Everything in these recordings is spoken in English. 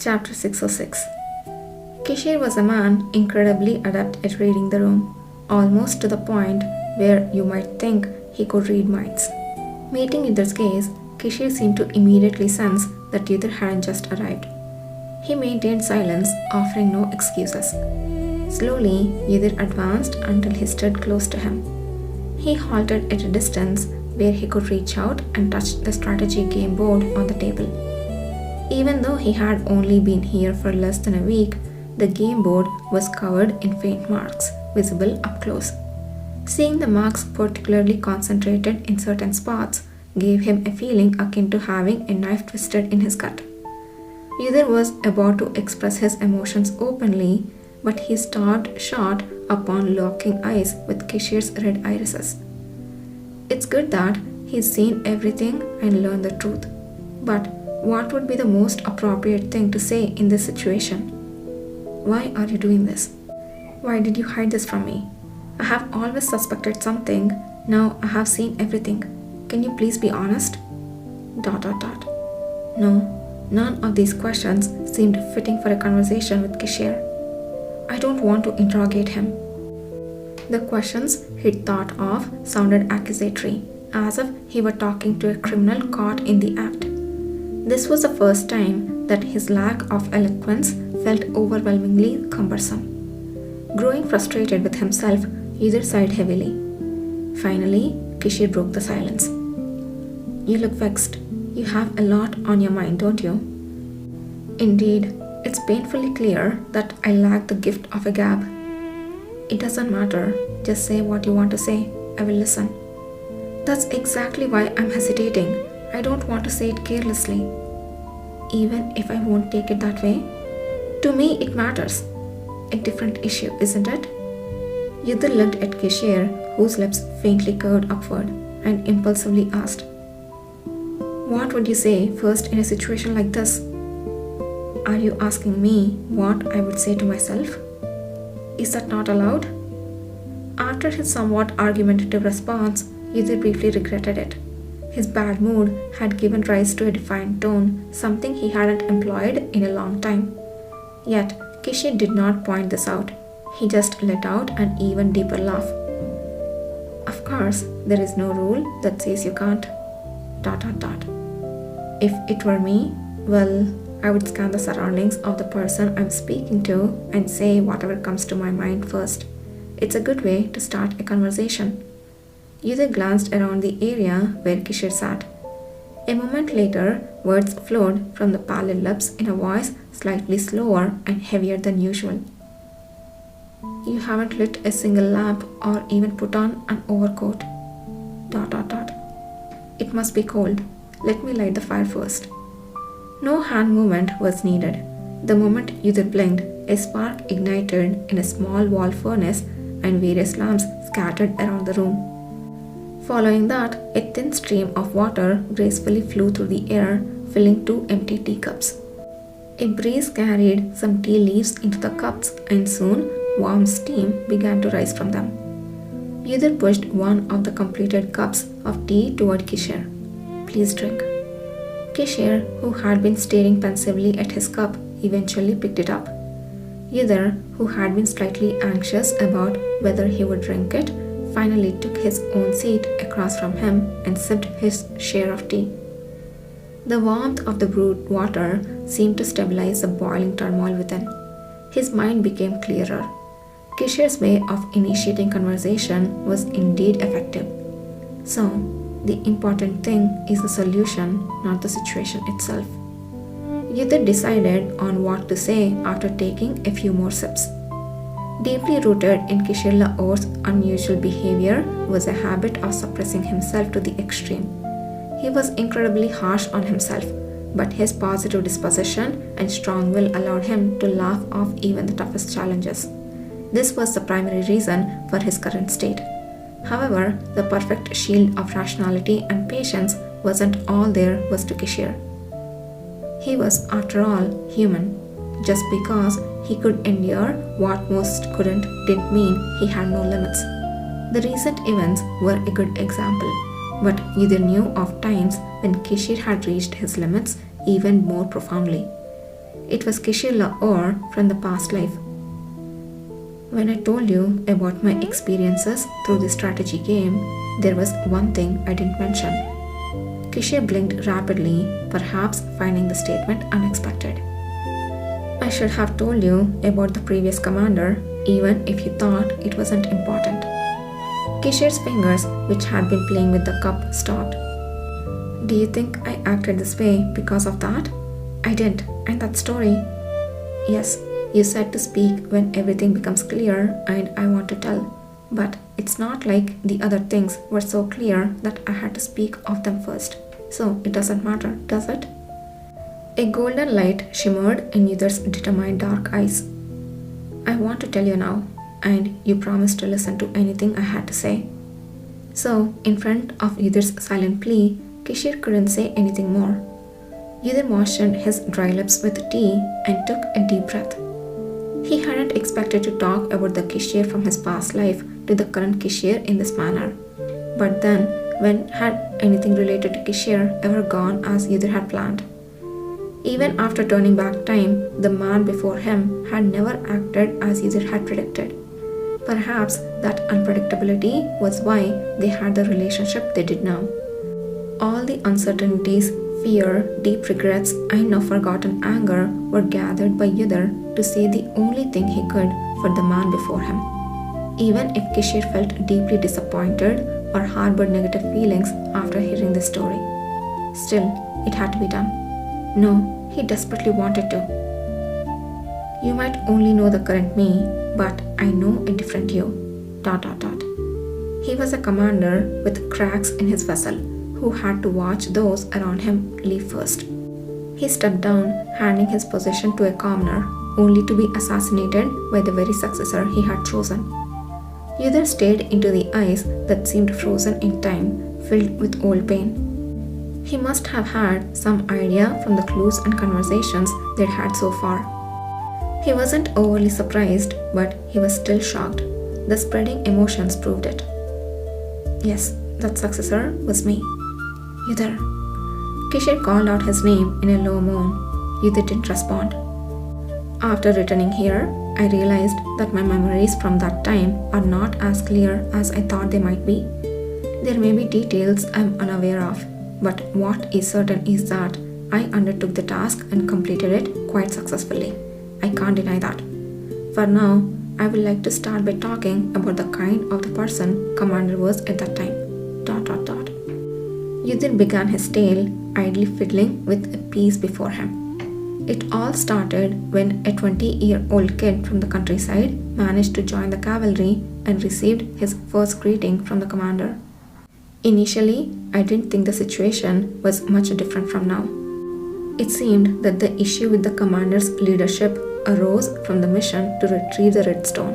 Chapter 606. Kishir was a man incredibly adept at reading the room, almost to the point where you might think he could read minds. Meeting Yudhir's gaze, Kishir seemed to immediately sense that Yudhir hadn't just arrived. He maintained silence, offering no excuses. Slowly, Yudhir advanced until he stood close to him. He halted at a distance where he could reach out and touch the strategy game board on the table. Even though he had only been here for less than a week, the game board was covered in faint marks, visible up close. Seeing the marks particularly concentrated in certain spots gave him a feeling akin to having a knife twisted in his gut. Yudhir was about to express his emotions openly, but he stopped short upon locking eyes with Kishir's red irises. It's good that he's seen everything and learned the truth, but what would be the most appropriate thing to say in this situation? Why are you doing this? Why did you hide this from me? I have always suspected something. Now I have seen everything. Can you please be honest? ... No, none of these questions seemed fitting for a conversation with Kishir. I don't want to interrogate him. The questions he'd thought of sounded accusatory, as if he were talking to a criminal caught in the act. This was the first time that his lack of eloquence felt overwhelmingly cumbersome. Growing frustrated with himself, Yudhir sighed heavily. Finally, Kishir broke the silence. You look vexed. You have a lot on your mind, don't you? Indeed, it's painfully clear that I lack the gift of a gab. It doesn't matter. Just say what you want to say. I will listen. That's exactly why I'm hesitating. I don't want to say it carelessly. Even if I won't take it that way? To me, it matters. A different issue, isn't it? Yudhir looked at Kishir, whose lips faintly curved upward, and impulsively asked, What would you say first in a situation like this? Are you asking me what I would say to myself? Is that not allowed? After his somewhat argumentative response, Yudhir briefly regretted it. His bad mood had given rise to a defiant tone, something he hadn't employed in a long time. Yet, Kishir did not point this out. He just let out an even deeper laugh. Of course, there is no rule that says you can't... If it were me, well, I would scan the surroundings of the person I'm speaking to and say whatever comes to my mind first. It's a good way to start a conversation. Yudhir glanced around the area where Kishir sat. A moment later, words flowed from the pallid lips in a voice slightly slower and heavier than usual. You haven't lit a single lamp or even put on an overcoat. ... It must be cold. Let me light the fire first. No hand movement was needed. The moment Yudhir blinked, a spark ignited in a small wall furnace and various lamps scattered around the room. Following that, a thin stream of water gracefully flew through the air, filling 2 empty teacups. A breeze carried some tea leaves into the cups, and soon warm steam began to rise from them. Yudhir pushed one of the completed cups of tea toward Kishir. Please drink. Kishir, who had been staring pensively at his cup, eventually picked it up. Yudhir, who had been slightly anxious about whether he would drink it, finally took his own seat across from him and sipped his share of tea. The warmth of the brewed water seemed to stabilize the boiling turmoil within. His mind became clearer. Kishir's way of initiating conversation was indeed effective. So, the important thing is the solution, not the situation itself. Yudhir decided on what to say after taking a few more sips. Deeply rooted in Kishir Laor's unusual behavior was a habit of suppressing himself to the extreme. He was incredibly harsh on himself, but his positive disposition and strong will allowed him to laugh off even the toughest challenges. This was the primary reason for his current state. However, the perfect shield of rationality and patience wasn't all there was to Kishir. He was, after all, human. Just because he could endure what most couldn't didn't mean he had no limits. The recent events were a good example, but Yudhir knew of times when Kishir had reached his limits even more profoundly. It was Kishir Lahore from the past life. When I told you about my experiences through the strategy game, there was one thing I didn't mention. Kishir blinked rapidly, perhaps finding the statement unexpected. I should have told you about the previous commander, even if you thought it wasn't important. Kishir's fingers, which had been playing with the cup, stopped. Do you think I acted this way because of that? I didn't, and that story. Yes, you said to speak when everything becomes clear, and I want to tell. But it's not like the other things were so clear that I had to speak of them first. So it doesn't matter, does it? A golden light shimmered in Yudhar's determined dark eyes. I want to tell you now, and you promised to listen to anything I had to say. So, in front of Yudhar's silent plea, Kishir couldn't say anything more. Yudhar moistened his dry lips with tea and took a deep breath. He hadn't expected to talk about the Kishir from his past life to the current Kishir in this manner. But then, when had anything related to Kishir ever gone as Yudhar had planned? Even after turning back time, the man before him had never acted as Yudhar had predicted. Perhaps that unpredictability was why they had the relationship they did now. All the uncertainties, fear, deep regrets, and now forgotten anger were gathered by Yudhar to say the only thing he could for the man before him. Even if Kishir felt deeply disappointed or harbored negative feelings after hearing the story. Still, it had to be done. No, he desperately wanted to. You might only know the current me, but I know a different you. ... He was a commander with cracks in his vessel who had to watch those around him leave first. He stepped down, handing his position to a commoner, only to be assassinated by the very successor he had chosen. Yudhar stared into the eyes that seemed frozen in time, filled with old pain. He must have had some idea from the clues and conversations they'd had so far. He wasn't overly surprised, but he was still shocked. The spreading emotions proved it. Yes, that successor was me. Yudhar. Kishir called out his name in a low moan. Yudhar didn't respond. After returning here, I realized that my memories from that time are not as clear as I thought they might be. There may be details I'm unaware of, but what is certain is that I undertook the task and completed it quite successfully. I can't deny that. For now, I would like to start by talking about the kind of the person Commander was at that time. ... Yudhar began his tale, idly fiddling with a piece before him. It all started when a 20-year-old kid from the countryside managed to join the cavalry and received his first greeting from the commander. Initially, I didn't think the situation was much different from now. It seemed that the issue with the commander's leadership arose from the mission to retrieve the red stone.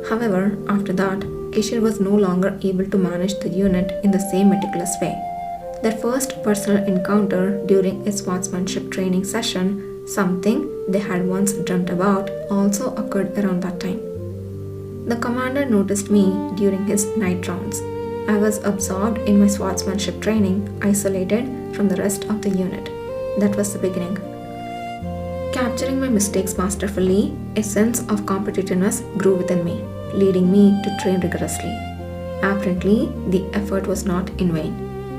However, after that, Kishir was no longer able to manage the unit in the same meticulous way. Their first personal encounter during a swordsmanship training session, something they had once dreamt about, also occurred around that time. The commander noticed me during his night rounds. I was absorbed in my swordsmanship training, isolated from the rest of the unit. That was the beginning. Capturing my mistakes masterfully, a sense of competitiveness grew within me, leading me to train rigorously. Apparently, the effort was not in vain.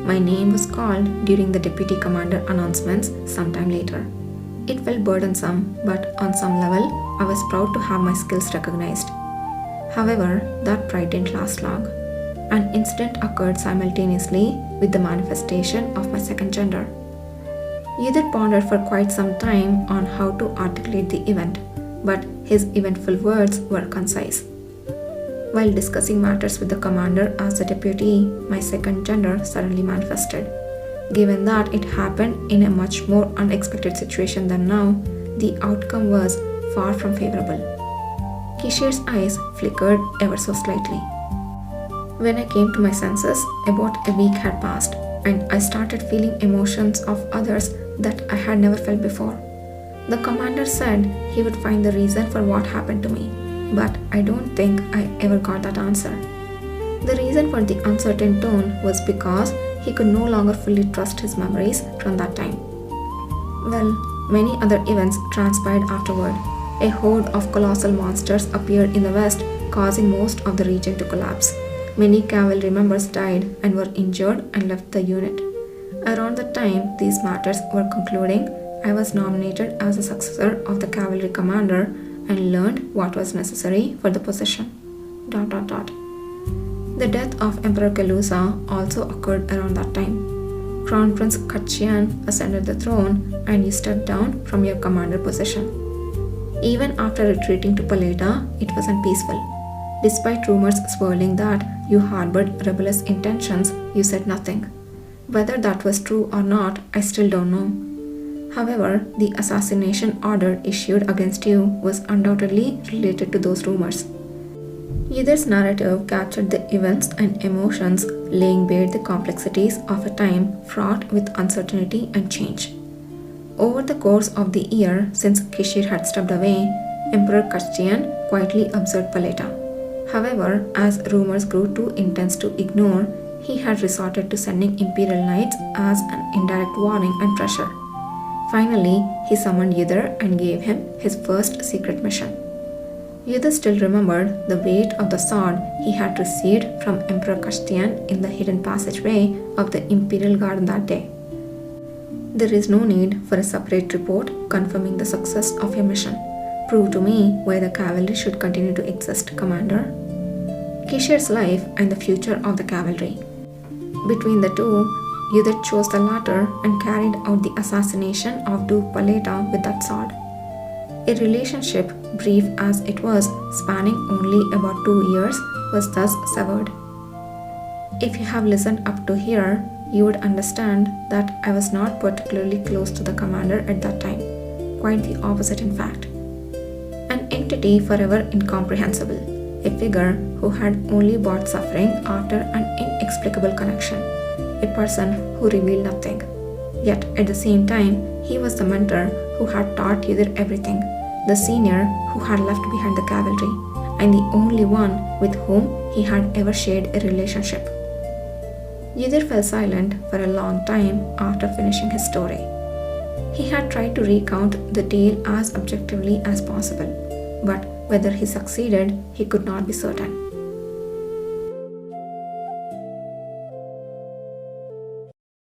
My name was called during the deputy commander announcements sometime later. It felt burdensome, but on some level, I was proud to have my skills recognized. However, that pride didn't last long. An incident occurred simultaneously with the manifestation of my second gender. Yudhar pondered for quite some time on how to articulate the event, but his eventful words were concise. While discussing matters with the commander as the deputy, my second gender suddenly manifested. Given that it happened in a much more unexpected situation than now, the outcome was far from favorable. Kishir's eyes flickered ever so slightly. When I came to my senses, about a week had passed, and I started feeling emotions of others that I had never felt before. The commander said he would find the reason for what happened to me, but I don't think I ever got that answer. The reason for the uncertain tone was because he could no longer fully trust his memories from that time. Well, Many other events transpired afterward. A horde of colossal monsters appeared in the west, causing most of the region to collapse. Many cavalry members died and were injured and left the unit. Around the time these matters were concluding, I was nominated as a successor of the cavalry commander and learned what was necessary for the position. The death of Emperor Kalusa also occurred around that time. Crown Prince Kachyan ascended the throne and you stepped down from your commander position. Even after retreating to Paleta, it wasn't peaceful. Despite rumors swirling that you harbored rebellious intentions, you said nothing. Whether that was true or not, I still don't know. However, the assassination order issued against you was undoubtedly related to those rumors. Yudhir's narrative captured the events and emotions, laying bare the complexities of a time fraught with uncertainty and change. Over the course of the year since Kishir had stepped away, Emperor Kashtian quietly observed Paleta. However, as rumors grew too intense to ignore, he had resorted to sending imperial knights as an indirect warning and pressure. Finally, he summoned Yudhir and gave him his first secret mission. Yudhir still remembered the weight of the sword he had received from Emperor Kashtian in the hidden passageway of the Imperial Guard that day. There is no need for a separate report confirming the success of your mission. Prove to me why the cavalry should continue to exist, Commander. Kishir's life and the future of the cavalry. Between the two, Yudhir chose the latter and carried out the assassination of Duke Paleta with that sword. A relationship, brief as it was, spanning only about 2 years, was thus severed. If you have listened up to here, you would understand that I was not particularly close to the commander at that time. Quite the opposite, in fact. An entity forever incomprehensible. A figure who had only brought suffering after an inexplicable connection. A person who revealed nothing. Yet, at the same time, he was the mentor who had taught Yudhir everything, the senior who had left behind the cavalry, and the only one with whom he had ever shared a relationship. Yudhir fell silent for a long time after finishing his story. He had tried to recount the tale as objectively as possible, but whether he succeeded, he could not be certain.